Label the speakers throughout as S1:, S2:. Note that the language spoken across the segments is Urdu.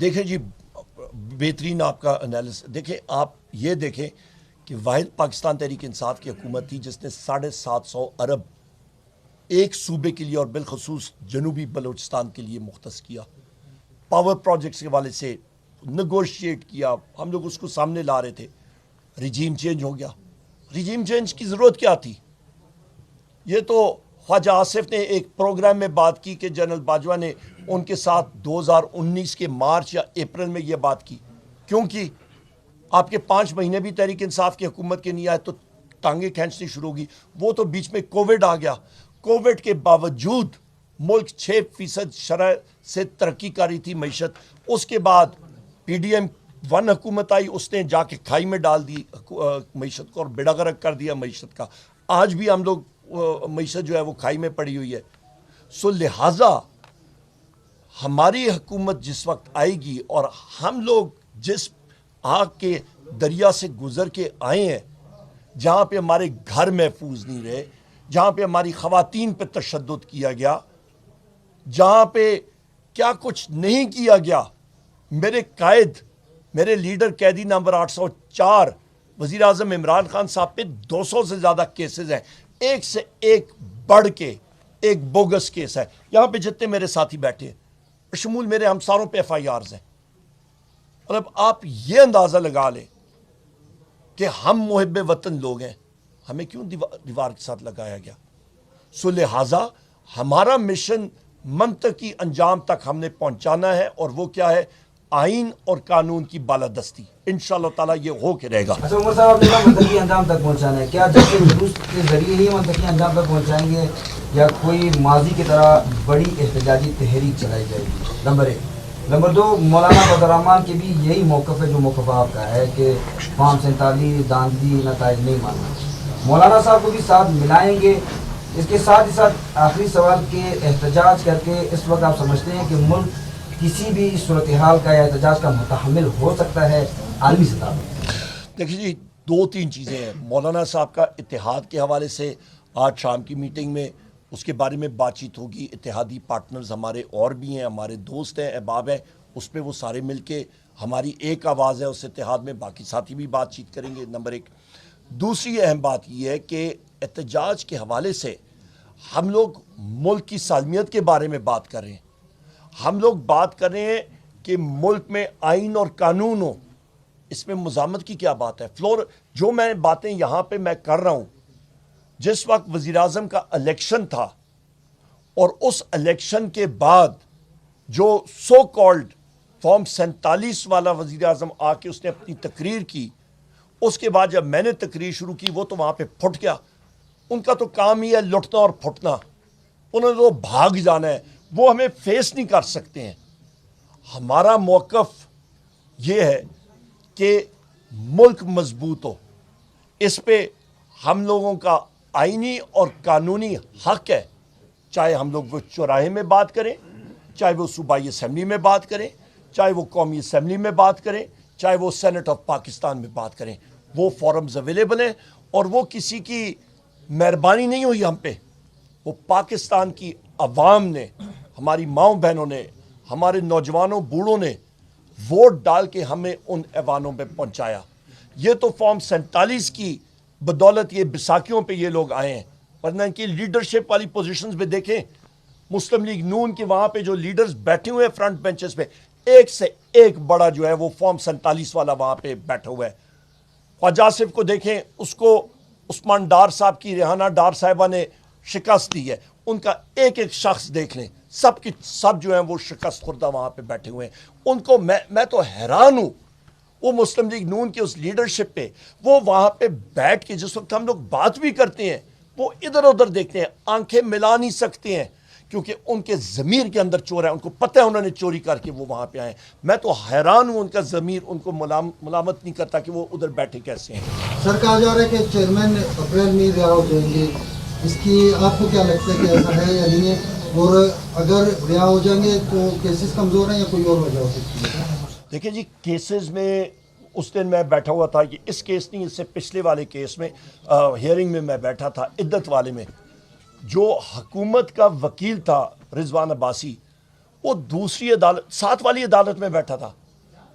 S1: دیکھیں جی بہترین آپ کا انالیس. دیکھیں آپ یہ دیکھیں کہ واحد پاکستان تحریک انصاف کی حکومت تھی جس نے 750 ارب ایک صوبے کے لیے اور بالخصوص جنوبی بلوچستان کے لیے مختص کیا. پاور پروجیکٹس کے والے سے نگوشیٹ کیا, ہم لوگ اس کو سامنے لا رہے تھے. رجیم چینج ہو گیا. رجیم چینج کی ضرورت کیا تھی؟ یہ تو خواجہ آصف نے ایک پروگرام میں بات کی کہ جنرل باجوہ نے ان کے ساتھ 2019 کے مارچ یا اپریل میں یہ بات کی. کیونکہ آپ کے 5 مہینے بھی تحریک انصاف کی حکومت کے نہیں آئے تو ٹانگیں کھینچنی شروع ہوگی. وہ تو بیچ میں کووڈ آ گیا. کووڈ کے باوجود ملک 6% شرح سے ترقی کر رہی تھی معیشت. اس کے بعد پی ڈی ایم 1 حکومت آئی, اس نے جا کے کھائی میں ڈال دی معیشت کو اور بیڑا غرق کر دیا معیشت کا. آج بھی ہم لوگ معیشت جو ہے وہ کھائی میں پڑی ہوئی ہے. سو لہٰذا ہماری حکومت جس وقت آئے گی اور ہم لوگ جس آگ کے دریا سے گزر کے آئے ہیں, جہاں پہ ہمارے گھر محفوظ نہیں رہے, جہاں پہ ہماری خواتین پہ تشدد کیا گیا, جہاں پہ کیا کچھ نہیں کیا گیا. میرے قائد, میرے لیڈر قیدی نمبر 804 وزیر اعظم عمران خان صاحب پہ 200 سے زیادہ کیسز ہیں. ایک سے ایک بڑھ کے ایک بوگس کیس ہے. یہاں پہ جتنے میرے ساتھی بیٹھے ہیں شمول میرے ہمساروں پہ ایف آئی آرز ہیں. اور اب آپ یہ اندازہ لگا لیں کہ ہم محب وطن لوگ ہیں, ہمیں کیوں دیوار کے ساتھ لگایا گیا. سو لہٰذا ہمارا مشن منطقی انجام تک ہم نے پہنچانا ہے, اور وہ کیا ہے؟ آئین اور قانون کی بالادستی. انشاءاللہ تعالیٰ یہ ہو کے رہے گا.
S2: اچھا عمر صاحب, آپ نے کہا منطقی انجام تک پہنچانا ہے, کیا جلسے جلوس کے ذریعے ہی منطقی انجام تک پہنچائیں گے یا کوئی ماضی کی طرح بڑی احتجاجی تحریک چلائی جائے گی؟ نمبر 1. نمبر 2, مولانا فضل الرحمان کے بھی یہی موقف ہے جو موقف آپ کا ہے کہ فارم 47 داندلی نتائج نہیں ماننا. مولانا صاحب کو بھی ساتھ ملائیں گے؟ اس کے ساتھ ہی ساتھ آخری سوال کہ احتجاج کر کے اس وقت آپ سمجھتے ہیں کہ ملک کسی بھی صورتحال کا یا احتجاج کا متحمل ہو سکتا ہے عالمی سطح پر؟
S1: دیکھیے جی 2-3 چیزیں ہیں. مولانا صاحب کا اتحاد کے حوالے سے آج شام کی میٹنگ میں اس کے بارے میں بات چیت ہوگی. اتحادی پارٹنرز ہمارے اور بھی ہیں, ہمارے دوست ہیں, احباب ہیں, اس پہ وہ سارے مل کے ہماری ایک آواز ہے اس اتحاد میں. باقی ساتھی بھی بات چیت کریں گے. نمبر 1. دوسری اہم بات یہ ہے کہ احتجاج کے حوالے سے ہم لوگ ملک کی سالمیت کے بارے میں بات کر رہے ہیں. ہم لوگ بات کر رہے ہیں کہ ملک میں آئین اور قانون ہو. اس میں مزاحمت کی کیا بات ہے؟ فلور جو میں باتیں یہاں پہ میں کر رہا ہوں, جس وقت وزیر اعظم کا الیکشن تھا اور اس الیکشن کے بعد جو سو کالڈ فارم 47 والا وزیر اعظم آ کے اس نے اپنی تقریر کی, اس کے بعد جب میں نے تقریر شروع کی وہ تو وہاں پہ پھٹ گیا. ان کا تو کام ہی ہے لٹنا اور پھٹنا, انہوں نے تو بھاگ جانا ہے, وہ ہمیں فیس نہیں کر سکتے ہیں. ہمارا موقف یہ ہے کہ ملک مضبوط ہو, اس پہ ہم لوگوں کا آئینی اور قانونی حق ہے. چاہے ہم لوگ وہ چوراہے میں بات کریں, چاہے وہ صوبائی اسمبلی میں بات کریں, چاہے وہ قومی اسمبلی میں بات کریں, چاہے وہ سینٹ آف پاکستان میں بات کریں. وہ فورمز اویلیبل ہیں اور وہ کسی کی مہربانی نہیں ہوئی ہم پہ. وہ پاکستان کی عوام نے, ہماری ماؤں بہنوں نے, ہمارے نوجوانوں بوڑھوں نے ووٹ ڈال کے ہمیں ان ایوانوں پہ پہنچایا. یہ تو فارم 47 کی بدولت یہ بیساکھیوں پہ یہ لوگ آئے ہیں, ورنہ ان کی لیڈرشپ والی پوزیشنز پہ دیکھیں. مسلم لیگ نون کے وہاں پہ جو لیڈرز بیٹھے ہوئے ہیں فرنٹ بینچز پہ, ایک سے ایک بڑا جو ہے وہ فارم 47 والا وہاں پہ بیٹھا ہوا ہے. خواجہ آصف کو دیکھیں, اس کو عثمان ڈار صاحب کی ریحانہ ڈار صاحبہ نے شکست دی ہے. ان کا ایک ایک شخص دیکھ لیں, سب کی سب جو ہیں وہ شکست خوردہ وہاں پہ بیٹھے ہوئے ہیں. ان کو میں تو حیران ہوں, وہ مسلم لیگ نون کی اس لیڈرشپ پہ, وہ وہاں پہ بیٹھ کے جس وقت ہم لوگ بات بھی کرتے ہیں وہ ادھر ادھر دیکھتے ہیں, آنکھیں ملا نہیں سکتے ہیں, کیونکہ ان کے ضمیر کے اندر چور ہے. ان کو پتہ ہے انہوں نے چوری کر کے وہ وہاں پہ آئے. میں تو حیران ہوں, ان کا ضمیر ان کو ملامت نہیں کرتا کہ وہ ادھر بیٹھے کیسے ہیں.
S3: سر کہا جا رہا ہے کہ چیئرمین اپریل میں رہا ہو جائیں گے, اس کی آپ کو کیا لگتا ہے کہ ایسا ہے یا نہیں ہے, اور اگر رہا ہو جائیں گے تو کیسز کمزور ہیں یا کوئی اور وجہ ہو سکتی ہے؟
S1: دیکھیں جی کیسز میں اس دن میں بیٹھا ہوا تھا, کہ اس کیس نہیں, اس سے پچھلے والے کیس میں ہیئرنگ میں بیٹھا تھا, عدت والے میں. جو حکومت کا وکیل تھا رضوان عباسی, وہ دوسری عدالت 7 والی عدالت میں بیٹھا تھا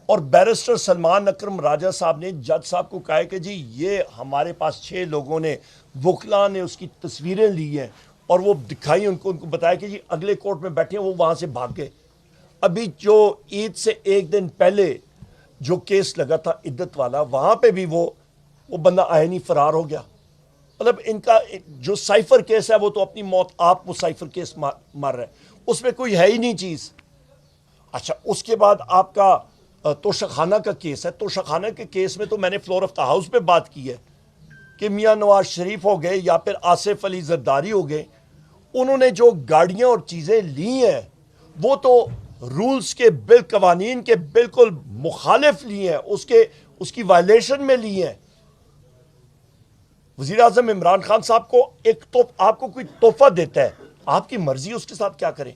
S1: اور بیرسٹر سلمان اکرم راجہ صاحب نے جج صاحب کو کہا کہ جی یہ ہمارے پاس 6 لوگوں نے وکلا نے اس کی تصویریں لی ہیں اور وہ دکھائی ان کو بتایا کہ جی اگلے کورٹ میں بیٹھے ہیں. وہ وہاں سے بھاگ گئے. ابھی جو عید سے ایک دن پہلے جو کیس لگا تھا عدت والا, وہاں پہ بھی وہ بندہ آئینی فرار ہو گیا. مطلب ان کا جو سائفر کیس ہے وہ تو اپنی موت آپ وہ سائفر کیس مار رہے ہیں, اس میں کوئی ہے ہی نہیں چیز. اچھا اس کے بعد آپ کا توشہ خانہ کا کیس ہے. توشہ خانہ کے کیس میں تو میں نے فلور آف دا ہاؤس پہ بات کی ہے کہ میاں نواز شریف ہو گئے یا پھر آصف علی زرداری ہو گئے, انہوں نے جو گاڑیاں اور چیزیں لی ہیں وہ تو رولز کے قوانین کے بالکل مخالف لی ہیں, اس کی وائلیشن میں لی ہیں. وزیر اعظم عمران خان صاحب کو آپ کو کوئی تحفہ دیتا ہے, آپ کی مرضی اس کے ساتھ کیا کریں,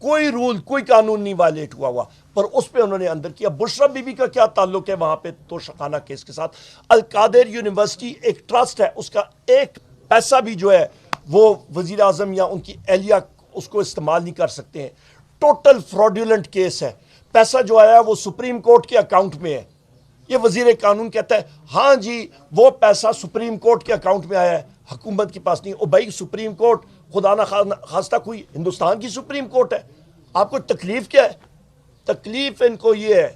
S1: کوئی رول کوئی قانون نہیں وائلیٹ ہوا پر اس پہ انہوں نے اندر کیا. بشرا بی بی کا کیا تعلق ہے وہاں پہ توشہ خانہ کیس کے ساتھ؟ القادر یونیورسٹی ایک ٹرسٹ ہے, اس کا ایک پیسہ بھی جو ہے وہ وزیر اعظم یا ان کی اہلیہ اس کو استعمال نہیں کر سکتے ہیں. ٹوٹل فراڈیولنٹ کیس ہے. پیسہ جو آیا ہے وہ سپریم کورٹ کے اکاؤنٹ میں ہے. یہ وزیر قانون کہتا ہے ہاں جی وہ پیسہ سپریم کورٹ کے اکاؤنٹ میں آیا ہے, حکومت کے پاس نہیں. او بھائی سپریم کورٹ خدا نہ خواستہ کوئی ہندوستان کی سپریم کورٹ ہے, آپ کو تکلیف کیا ہے؟ تکلیف ان کو یہ ہے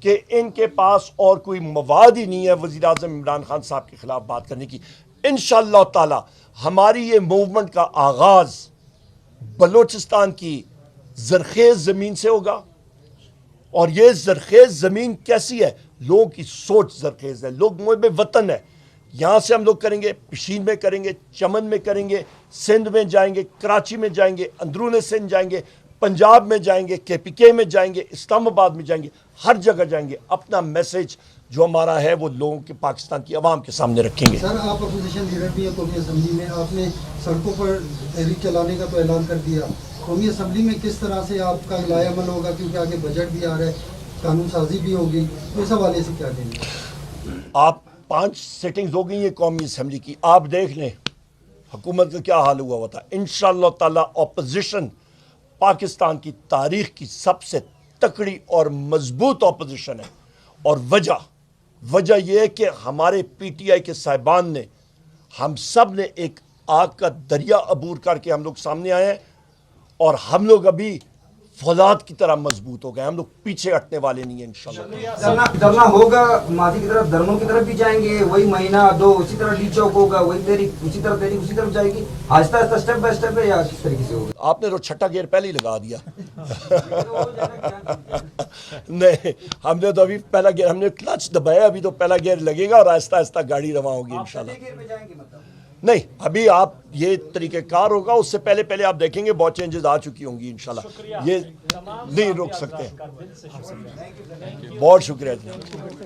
S1: کہ ان کے پاس اور کوئی مواد ہی نہیں ہے وزیر اعظم عمران خان صاحب کے خلاف بات کرنے کی. انشاءاللہ تعالی ہماری یہ موومنٹ کا آغاز بلوچستان کی زرخیز زمین سے ہوگا. اور یہ زرخیز زمین کیسی ہے؟ لوگوں کی سوچ زرخیز ہے, لوگ محب وطن ہے. یہاں سے ہم لوگ کریں گے, پشین میں کریں گے, چمن میں کریں گے, سندھ میں جائیں گے, کراچی میں جائیں گے, اندرون سندھ جائیں گے, پنجاب میں جائیں گے, KPK میں جائیں گے, اسلام آباد میں جائیں گے, ہر جگہ جائیں گے. اپنا میسیج جو ہمارا ہے وہ لوگوں کے پاکستان کی عوام کے سامنے رکھیں گے.
S3: سر آپ اپوزیشن لیڈر بھی ہیں قومی اسمبلی میں, آپ نے سڑکوں پر تحریک چلانے کا تو اعلان کر دیا. قومی اسمبلی میں کس طرح سے آپ کا لائے عمل ہوگا, کیونکہ آگے بجٹ بھی آ رہا ہے, قانون سازی بھی ہوگی, تو اس حوالے سے کیا کہیں گے؟
S1: آپ 5 سیٹنگز ہو گئی ہیں قومی اسمبلی کی, آپ دیکھ لیں حکومت کا کیا حال ہوا تھا. انشاءاللہ تعالی اپوزیشن پاکستان کی تاریخ کی سب سے تکڑی اور مضبوط اپوزیشن ہے. اور وجہ یہ ہے کہ ہمارے PTI کے صاحبان نے, ہم سب نے ایک آگ کا دریا عبور کر کے ہم لوگ سامنے آئے ہیں اور ہم لوگ ابھی فولاد کی طرح مضبوط ہو گئے. ہم لوگ پیچھے ہٹنے والے نہیں ہیں انشاءاللہ.
S2: دھرنا ہوگا ماضی کی طرف, دھرموں کی طرف بھی جائیں گے, وہی مہینہ 2 اسی طرح ڈی چوک ہوگا, وہی تحریک اسی طرف جائے گی, آہستہ آہستہ اسٹیپ بائی اسٹیپ ہے یا کس طریقے سے ہوگا؟
S1: آپ نے تو چھٹا گیئر پہلے ہی لگا دیا. نہیں, ہم نے تو ابھی پہلا گیئر, ہم نے کلچ دبایا, ابھی تو پہلا گیئر لگے گا اور آہستہ آہستہ گاڑی رواں ہوگی انشاءاللہ. نہیں, ابھی آپ یہ طریقہ کار ہوگا, اس سے پہلے آپ دیکھیں گے بہت چینجز آ چکی ہوں گی انشاءاللہ. یہ نہیں روک سکتے. بہت شکریہ.